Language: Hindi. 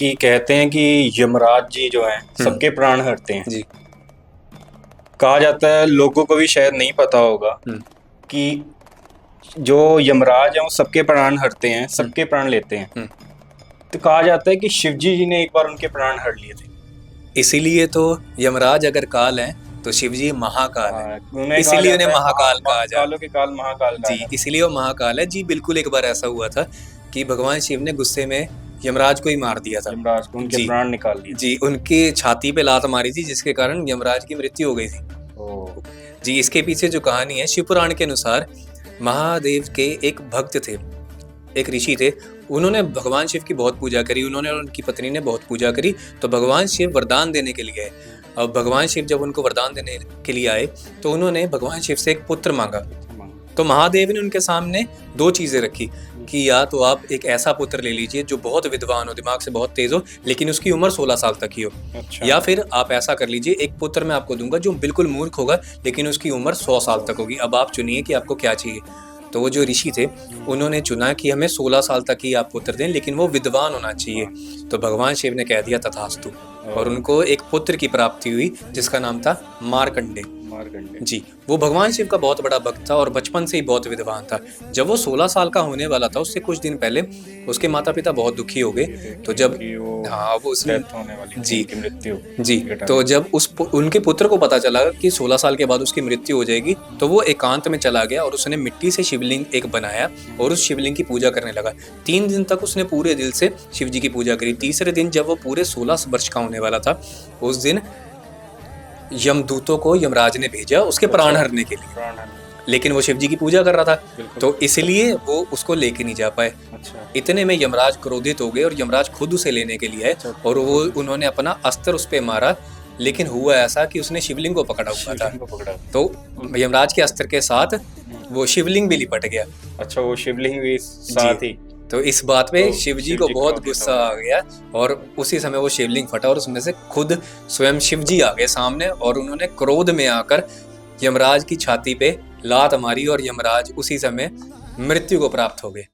कि कहते हैं कि यमराज जी जो हैं सबके प्राण हरते हैं। जी। कहा जाता है, लोगों को भी शायद नहीं पता होगा हम्म। कि जो यमराज हैं वो सबके प्राण हरते हैं, हम्म। सबके प्राण लेते हैं। हम्म। तो कहा जाता है कि शिवजी जी ने एक बार उनके प्राण हर लिए थे। इसीलिए तो यमराज अगर काल है तो शिव जी महाकाल है। उन्हें कहा इसीलिए उन्हें जाता है महाकाल कहा कालों जाता के काल महाकाल है। कहा जी, जाता इसीलिए वो महाकाल है जी। बिल्कुल, एक बार ऐसा हुआ था कि भगवान शिव ने गुस्से में यमराज को ही मार दिया था। है। यमराज को उनके जी। प्राण निकाल लिए जी, उनकी छाती पे लात मारी थी जिसके कारण यमराज की मृत्यु हो गई थी। थे। ओ। जी, इसके पीछे जो कहानी है, शिव पुराण के अनुसार महादेव के एक भक्त थे, एक ऋषि थे। उन्होंने भगवान शिव की बहुत पूजा करी, उन्होंने और उनकी पत्नी ने बहुत पूजा करी। तो भगवान शिव वरदान देने के लिए आए। अब भगवान शिव जब उनको वरदान देने के लिए आए तो उन्होंने भगवान शिव से एक पुत्र मांगा। तो महादेव ने उनके सामने दो चीजें रखी कि या तो आप एक ऐसा पुत्र ले लीजिए जो बहुत विद्वान हो, दिमाग से बहुत तेज हो, लेकिन उसकी उम्र 16 साल तक ही हो। अच्छा। या फिर आप ऐसा कर लीजिए, एक पुत्र मैं आपको दूंगा जो बिल्कुल मूर्ख होगा लेकिन उसकी उम्र 100 साल तक होगी। अब आप चुनिए कि आपको क्या चाहिए। तो वो जो ऋषि थे उन्होंने चुना कि हमें 16 साल तक ही आप पुत्र दें, लेकिन वो विद्वान होना चाहिए। तो भगवान शिव ने कह दिया तथास्तु, और उनको एक पुत्र की प्राप्ति हुई जिसका नाम था मार्कंडे। जी, वो भगवान शिव का बहुत बड़ा भक्त था और बचपन से ही बहुत विद्वान था। जब वो 16 साल का होने वाला था, उससे कुछ दिन पहले उसके माता पिता बहुत दुखी हो गए। तो जब वो उसने होने वाली जी उनकी मृत्यु जी तो जब उनके पुत्र को पता चला कि 16 साल के बाद उसकी मृत्यु हो जाएगी, तो वो एकांत में चला गया और उसने मिट्टी से शिवलिंग एक बनाया और उस शिवलिंग की पूजा करने लगा। 3 दिन तक उसने पूरे दिल से शिव जी की पूजा करी। तीसरे दिन जब वो पूरे 16 वर्ष का होने वाला था, उस दिन यमदूतों को यमराज ने भेजा उसके प्राण हरने के लिए, लेकिन वो शिव जी की पूजा कर रहा था तो इसलिए वो उसको लेके नहीं जा पाए। इतने में यमराज क्रोधित हो गए और यमराज खुद उसे लेने के लिए आए और वो उन्होंने अपना अस्त्र उस पे मारा, लेकिन हुआ ऐसा कि उसने शिवलिंग को पकड़ा हुआ था। तो यमराज के अस्त्र के साथ वो शिवलिंग भी लिपट गया। अच्छा, वो शिवलिंग भी साथ ही। तो इस बात पे शिव जी को बहुत गुस्सा आ गया और उसी समय वो शिवलिंग फटा और उसमें से खुद स्वयं शिव जी आ गए सामने और उन्होंने क्रोध में आकर यमराज की छाती पे लात मारी और यमराज उसी समय मृत्यु को प्राप्त हो गए।